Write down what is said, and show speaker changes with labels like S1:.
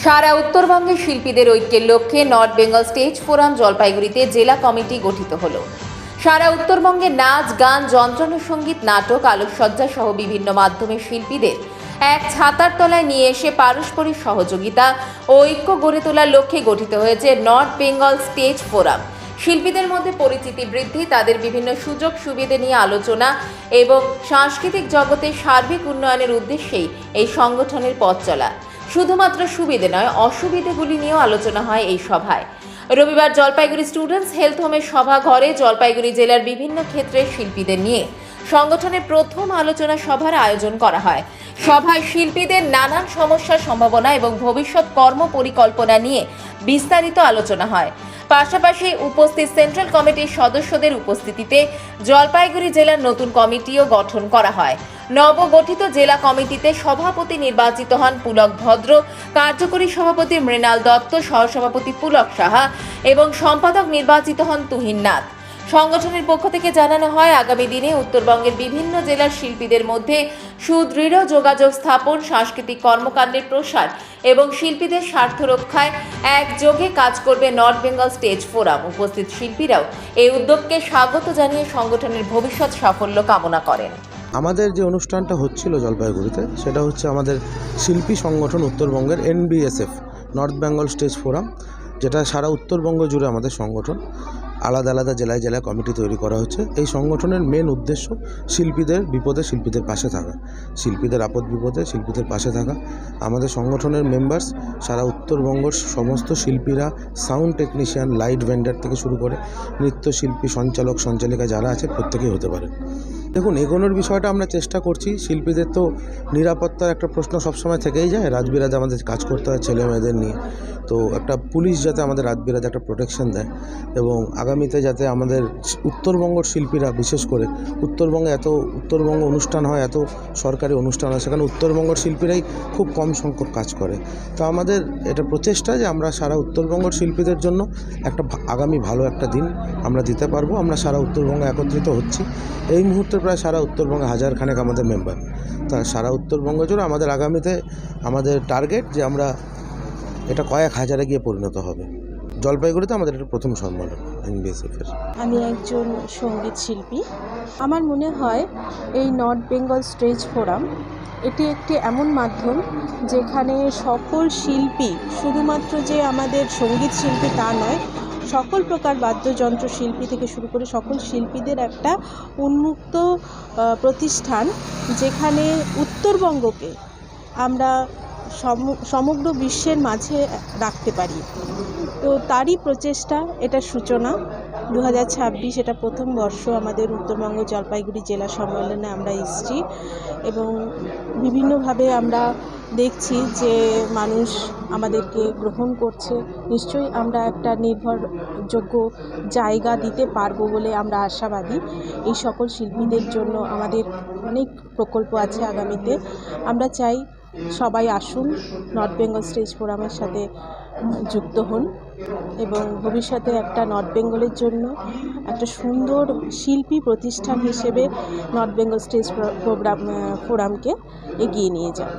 S1: সারা উত্তরবঙ্গের শিল্পীদের ঐক্যের লক্ষ্যে নর্থ বেঙ্গল স্টেজ ফোরাম জলপাইগুড়িতে জেলা কমিটি গঠিত হলো। সারা উত্তরবঙ্গে নাচ, গান, যন্ত্রানুসঙ্গীত, নাটক, আলোকসজ্জা সহ বিভিন্ন মাধ্যমের শিল্পীদের এক ছাতার তলায় নিয়ে এসে পারস্পরিক সহযোগিতা ও ঐক্য গড়ে তোলার লক্ষ্যে গঠিত হয়েছে নর্থ বেঙ্গল স্টেজ ফোরাম। শিল্পীদের মধ্যে পরিচিতি বৃদ্ধি, তাদের বিভিন্ন সুযোগ সুবিধা নিয়ে আলোচনা এবং সাংস্কৃতিক জগতের সার্বিক উন্নয়নের উদ্দেশ্যেই এই সংগঠনের পথ চলা। শুধুমাত্র সুবিধে নয়, অসুবিধাগুলি নিয়েও আলোচনা হয় এই সভায়। রবিবার জলপাইগুড়ি স্টুডেন্টস হেলথ হোমের সভাঘরে জলপাইগুড়ি জেলার বিভিন্ন ক্ষেত্রের শিল্পীদের নিয়ে সংগঠনের প্রথম আলোচনা সভার আয়োজন করা হয়। সভায় শিল্পীদের নানান সমস্যার সম্ভাবনা এবং ভবিষ্যৎ কর্ম পরিকল্পনা নিয়ে বিস্তারিত আলোচনা হয়। পাশাপাশি উপস্থিত সেন্ট্রাল কমিটির সদস্যদের উপস্থিতিতে জলপাইগুড়ি জেলার নতুন কমিটিও গঠন করা হয়। নবগঠিত জেলা কমিটিতে সভাপতি নির্বাচিত হন পুলক ভদ্র, কার্যকরী সভাপতি মৃণাল দত্ত, সহসভাপতি পুলক সাহা এবং সম্পাদক নির্বাচিত হন তুহিন নাথ। সংগঠনের পক্ষ থেকে জানানো হয়, আগামী দিনে উত্তরবঙ্গের বিভিন্ন জেলার শিল্পীদের মধ্যে সুদৃঢ় যোগাযোগ স্থাপন, সাংস্কৃতিক কর্মকাণ্ডের প্রসার এবং শিল্পীদের স্বার্থ রক্ষায় একযোগে কাজ করবে নর্থ বেঙ্গল স্টেজ ফোরাম। উপস্থিত শিল্পীরাও এই উদ্যোগকে স্বাগত জানিয়ে সংগঠনের ভবিষ্যৎ সাফল্য কামনা করেন।
S2: আমাদের যে অনুষ্ঠানটা হচ্ছিল জলপাইগুড়িতে, সেটা হচ্ছে আমাদের শিল্পী সংগঠন উত্তরবঙ্গের NBSF north Bengal stage forum, যেটা সারা উত্তরবঙ্গ জুড়ে আমাদের সংগঠন। আলাদা আলাদা জেলায় জেলায় কমিটি তৈরি করা হচ্ছে। এই সংগঠনের মেন উদ্দেশ্য শিল্পীদের বিপদে শিল্পীদের পাশে থাকা, শিল্পীদের আপদ বিপদে শিল্পীদের পাশে থাকা। আমাদের সংগঠনের মেম্বার্স সারা উত্তরবঙ্গের সমস্ত শিল্পীরা, সাউন্ড টেকনিশিয়ান, লাইট ভেন্ডার থেকে শুরু করে নৃত্যশিল্পী, সঞ্চালক, সঞ্চালিকা যারা আছে প্রত্যেকেই হতে পারে। দেখুন, এগোনোর বিষয়টা আমরা চেষ্টা করছি। শিল্পীদের তো নিরাপত্তার একটা প্রশ্ন সবসময় থেকেই যায়। রাজবিরাজে আমাদের কাজ করতে হয় ছেলে মেয়েদের নিয়ে, তো একটা পুলিশ যাতে আমাদের রাজবিরাজে একটা প্রোটেকশন দেয় এবং আগামীতে যাতে আমাদের উত্তরবঙ্গের শিল্পীরা, বিশেষ করে উত্তরবঙ্গে এত উত্তরবঙ্গ অনুষ্ঠান হয়, এত সরকারি অনুষ্ঠান হয়, সেখানে উত্তরবঙ্গের শিল্পীরাই খুব কম সংখ্যক কাজ করে। তো আমাদের এটা প্রচেষ্টা যে আমরা সারা উত্তরবঙ্গের শিল্পীদের জন্য একটা আগামী ভালো একটা দিন আমরা দিতে পারবো। আমরা সারা উত্তরবঙ্গে একত্রিত হচ্ছি। এই মুহূর্তে প্রায় সারা উত্তরবঙ্গে 1000 খানেক আমাদের মেম্বার। তা সারা উত্তরবঙ্গ জুড়ে আমাদের আগামীতে আমাদের টার্গেট যে আমরা এটা কয়েক হাজারে গিয়ে পরিণত হবে। জলপাইগুড়িতে আমাদের এটা প্রথম সম্মেলন NBSF-এর।
S3: আমি একজন সঙ্গীত শিল্পী। আমার মনে হয় এই নর্থ বেঙ্গল স্টেজ ফোরাম এটি একটি এমন মাধ্যম যেখানে সকল শিল্পী, শুধুমাত্র যে আমাদের সঙ্গীত শিল্পী তা নয়, সকল প্রকার বাদ্যযন্ত্র শিল্পী থেকে শুরু করে সকল শিল্পীদের একটা উন্মুক্ত প্রতিষ্ঠান, যেখানে উত্তরবঙ্গকে আমরা সমগ্র বিশ্বের মাঝে রাখতে পারি। তো তারই প্রচেষ্টা, এটা সূচনা 2026, এটা প্রথম বর্ষ আমাদের উত্তরবঙ্গ জলপাইগুড়ি জেলা সম্মেলনে আমরা এসেছি এবং বিভিন্নভাবে আমরা দেখছি যে মানুষ আমাদেরকে গ্রহণ করছে। নিশ্চয়ই আমরা একটা নির্ভরযোগ্য জায়গা দিতে পারবো বলে আমরা আশাবাদী। এই সকল শিল্পীদের জন্য আমাদের অনেক প্রকল্প আছে আগামীতে। আমরা চাই সবাই আসুন, নর্থ বেঙ্গল স্টেজ ফোরামের সাথে যুক্ত হন এবং ভবিষ্যতে একটা নর্থ বেঙ্গলের জন্য একটা সুন্দর শিল্পী প্রতিষ্ঠান হিসেবে নর্থ বেঙ্গল স্টেজ ফোরামকে এগিয়ে নিয়ে যান।